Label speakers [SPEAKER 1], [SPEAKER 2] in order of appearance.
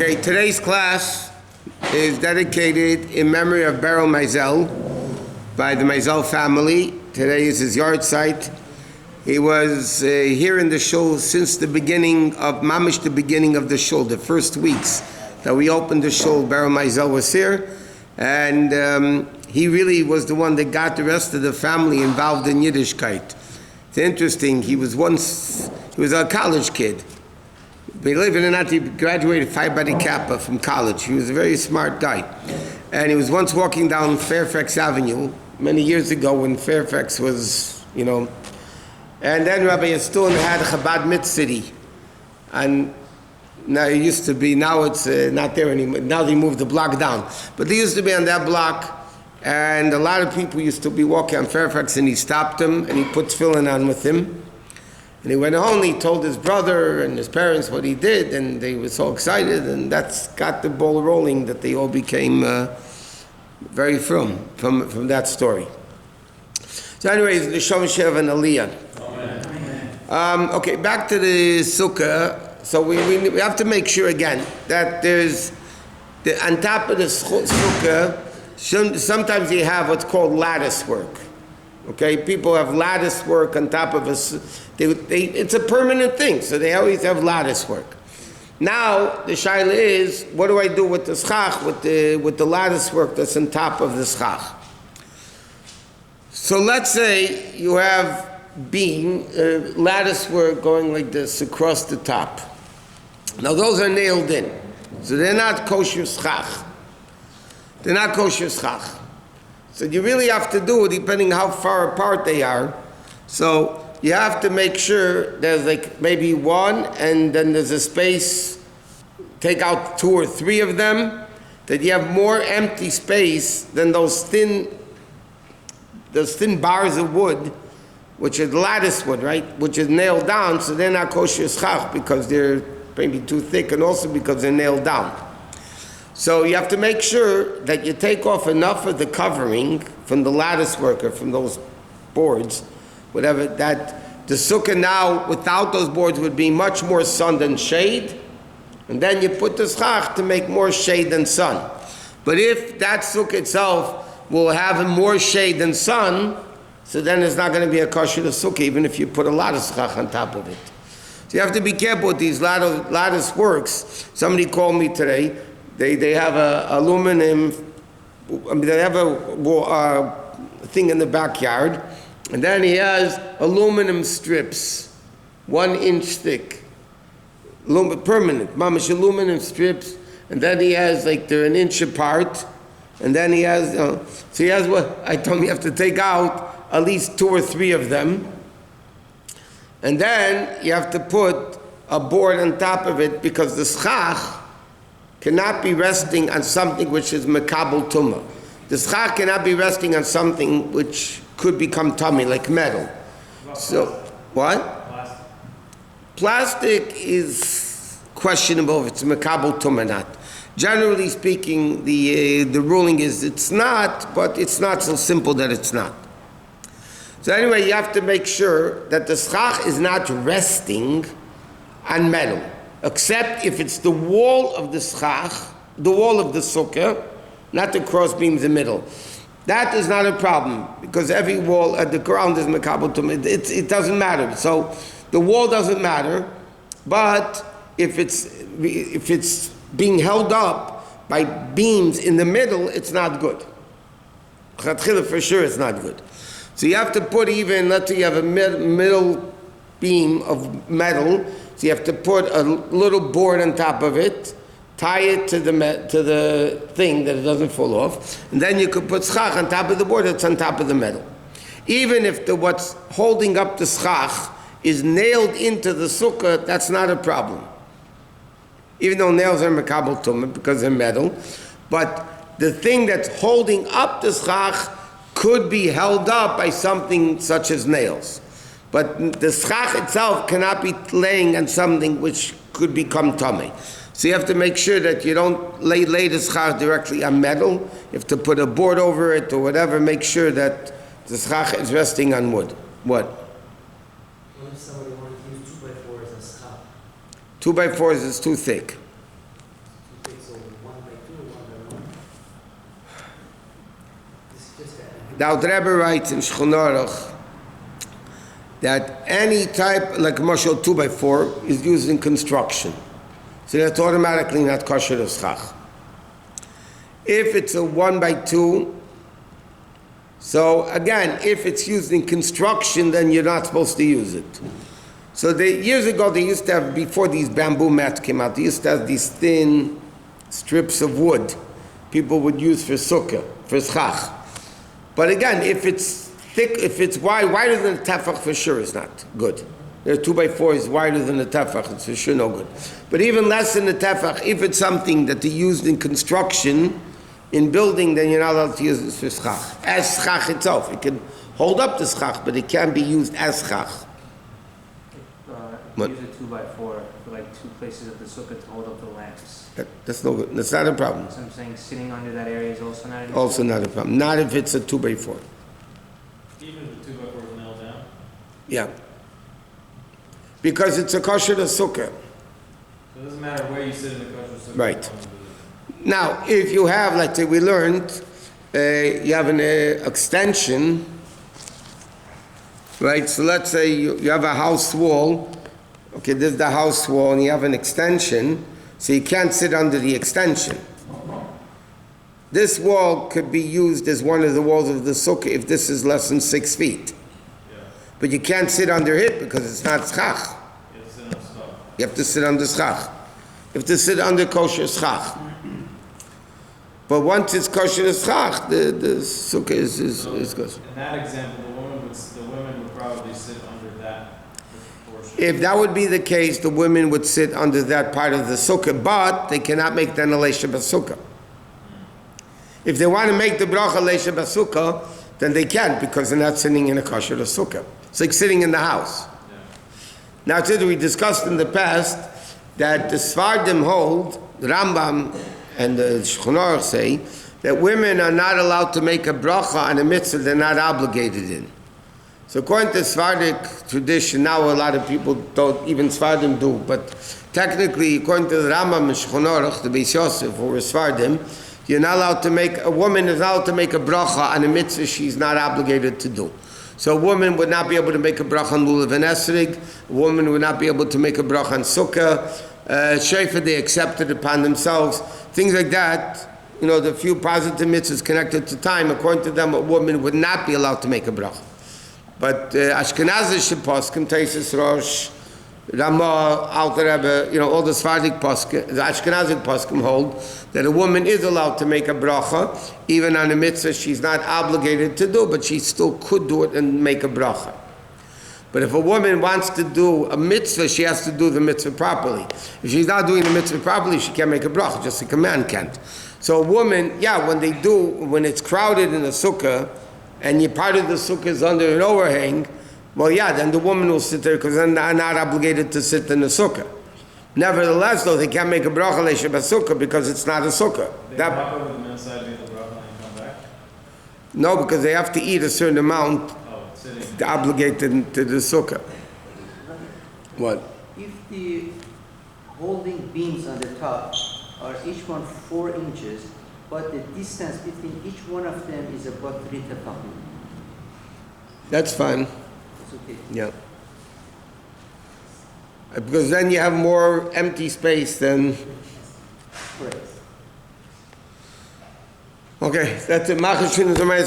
[SPEAKER 1] Okay, today's class is dedicated in memory of Beryl Meisel by the Meisel family. Today is his yard site. He was here in the shul since the beginning of Mamish, the beginning of the shul, the first weeks that we opened the shul. Beryl Meisel was here, and he really was the one that got the rest of the family involved in Yiddishkeit. It's interesting. He was a college kid. Believe it or not, he graduated Phi Beta Kappa from college. He was a very smart guy. And he was once walking down Fairfax Avenue many years ago when Fairfax was, and then Rabbi Yosef had a Chabad Mid-City. And now it used to be, now it's not there anymore. Now they moved the block down. But they used to be on that block, and a lot of people used to be walking on Fairfax, and he stopped them, and he put tefillin on with him. And he went home, he told his brother and his parents what he did, and they were so excited, and that's got the ball rolling that they all became very from that story. So anyways, the Shem Shev and Aliyah. Okay, back to the Sukkah. So we have to make sure again that there's, on top of the Sukkah, sometimes you have what's called lattice work. Okay, people have lattice work on top of it's a permanent thing, so they always have lattice work. Now, the shaila is, what do I do with the schach, with the lattice work that's on top of the schach? So let's say you have lattice work going like this across the top. Now those are nailed in, so they're not kosher schach. They're not kosher schach. So you really have to do it depending how far apart they are. So you have to make sure there's like maybe one, and then there's a space, take out 2 or 3 of them, that you have more empty space than those thin bars of wood, which is lattice wood, right? Which is nailed down, so they're not kosher schach because they're maybe too thick, and also because they're nailed down. So you have to make sure that you take off enough of the covering from the lattice work or from those boards, whatever, that the sukkah now without those boards would be much more sun than shade, and then you put the schach to make more shade than sun. But if that sukkah itself will have more shade than sun, so then it's not going to be a kosher sukkah, even if you put a lot of schach on top of it. So you have to be careful with these lattice works. Somebody called me today. They have they have a thing in the backyard, and then he has aluminum strips, 1 inch thick, permanent, mamish aluminum strips, and then he has they're 1 inch apart, and then he has, so he has what, I told him you have to take out at least 2 or 3 of them, and then you have to put a board on top of it, because the schach cannot be resting on something which is mekabel tumah. The schach cannot be resting on something which could become tummy, like metal. So, what? Plastic is questionable if it's mekabel tumah or not. Generally speaking, the ruling is it's not, but it's not so simple that it's not. So anyway, you have to make sure that the schach is not resting on metal, except if it's the wall of the schach, the wall of the sukkah, not the cross beams in the middle. That is not a problem, because every wall at the ground is mekabel tumah. It doesn't matter. So the wall doesn't matter, but if it's being held up by beams in the middle, it's not good. For sure it's not good. So you have to put even, let's say you have a middle beam of metal, so you have to put a little board on top of it, tie it to the thing that it doesn't fall off, and then you could put schach on top of the board that's on top of the metal. Even if what's holding up the schach is nailed into the sukkah, that's not a problem. Even though nails are mekabel tumah because they're metal, but the thing that's holding up the schach could be held up by something such as nails. But the schach itself cannot be laying on something which could become tummy. So you have to make sure that you don't lay the schach directly on metal. You have to put a board over it or whatever, make sure that the schach is resting on wood. What?
[SPEAKER 2] What if somebody wanted to use 2x4 as a schach?
[SPEAKER 1] 2x4 is too thick. The Alter Rebbe writes in Shulchan Aruch that any type, like commercial 2x4, is used in construction. So that's automatically not kosher to schach. If it's a 1x2, so again, if it's used in construction, then you're not supposed to use it. So years ago, they used to have, before these bamboo mats came out, they used to have these thin strips of wood people would use for sukkah, for schach. But again, if it's thick, if it's wider than a tefach, for sure is not good. There are 2x4 is wider than a tefach, it's for sure no good. But even less than a tefach, if it's something that they used in construction, in building, then you're not allowed to use this for schach. As schach itself, it can hold up the schach, but it can't be used as schach.
[SPEAKER 2] If you use a 2x4 for like two places of the sukkah to hold up the lamps.
[SPEAKER 1] That's no good. That's not a problem.
[SPEAKER 2] So I'm saying sitting under that area is also not an issue?
[SPEAKER 1] Also not a problem. Not if it's a 2x4.
[SPEAKER 3] Even if the 2x4 is nailed down?
[SPEAKER 1] Yeah. Because it's a kosher to sukkah.
[SPEAKER 3] So it doesn't matter where you sit in the kosher sukkah.
[SPEAKER 1] Right. Now, if you have, like we learned, you have an extension, right? So let's say you have a house wall. Okay, this is the house wall, and you have an extension, so you can't sit under the extension. This wall could be used as one of the walls of the sukkah if this is less than 6 feet.
[SPEAKER 3] Yeah.
[SPEAKER 1] But you can't sit under it because it's not schach.
[SPEAKER 3] You have to sit on stuff.
[SPEAKER 1] You have to sit under schach. You have to sit under kosher schach. But once it's kosher to schach, the sukkah is kosher.
[SPEAKER 3] In that example, the women would probably sit under that portion.
[SPEAKER 1] If that would be the case, the women would sit under that part of the sukkah, but they cannot make the leisha b'sukkah. If they want to make the bracha leisha b'sukkah, then they can't because they're not sitting in a kosher sukkah. It's like sitting in the house.
[SPEAKER 3] Yeah.
[SPEAKER 1] Now, today we discussed in the past that the Svardim hold, the Rambam and the Shulchan Aruch say, that women are not allowed to make a bracha on a mitzvah they're not obligated in. So according to Svardic tradition, now a lot of people don't, even Svardim do, but technically, according to the Rambam and Shulchan Aruch, the Bais Yosef, who were Svardim, you're not allowed to make, a woman is not allowed to make a bracha on a mitzvah she's not obligated to do. So a woman would not be able to make a bracha on lulav and esrig, a woman would not be able to make a bracha on sukkah, shayfa they accepted upon themselves, things like that. You know, the few positive mitzvahs connected to time, according to them, a woman would not be allowed to make a bracha. But Ashkenazi poskim, Teisus Rosh, Ramah, Alter Rebbe, you know, all the Sephardic poskim, the Ashkenazi poskim hold that a woman is allowed to make a bracha, even on a mitzvah she's not obligated to do, but she still could do it and make a bracha. But if a woman wants to do a mitzvah, she has to do the mitzvah properly. If she's not doing the mitzvah properly, she can't make a bracha, just like a man can't. So a woman, when it's crowded in a sukkah, and part of the sukkah is under an overhang, well, then the woman will sit there because they're not obligated to sit in the sukkah. Nevertheless, though, they can't make a bracha leisha b'sukkah because it's not a sukkah.
[SPEAKER 3] They walk over the men's side, make the bracha, and come back?
[SPEAKER 1] No, because they have to eat a certain amount
[SPEAKER 3] Sitting.
[SPEAKER 1] to obligate to the sukkah. What?
[SPEAKER 4] If the holding beams on the top are each one 4 inches, but the distance between each one of them is about 3 tefachim.
[SPEAKER 1] That's fine.
[SPEAKER 4] It's okay.
[SPEAKER 1] Yeah. Because then you have more empty space than...
[SPEAKER 4] Correct.
[SPEAKER 1] Okay, that's it. Mach schön, so mein,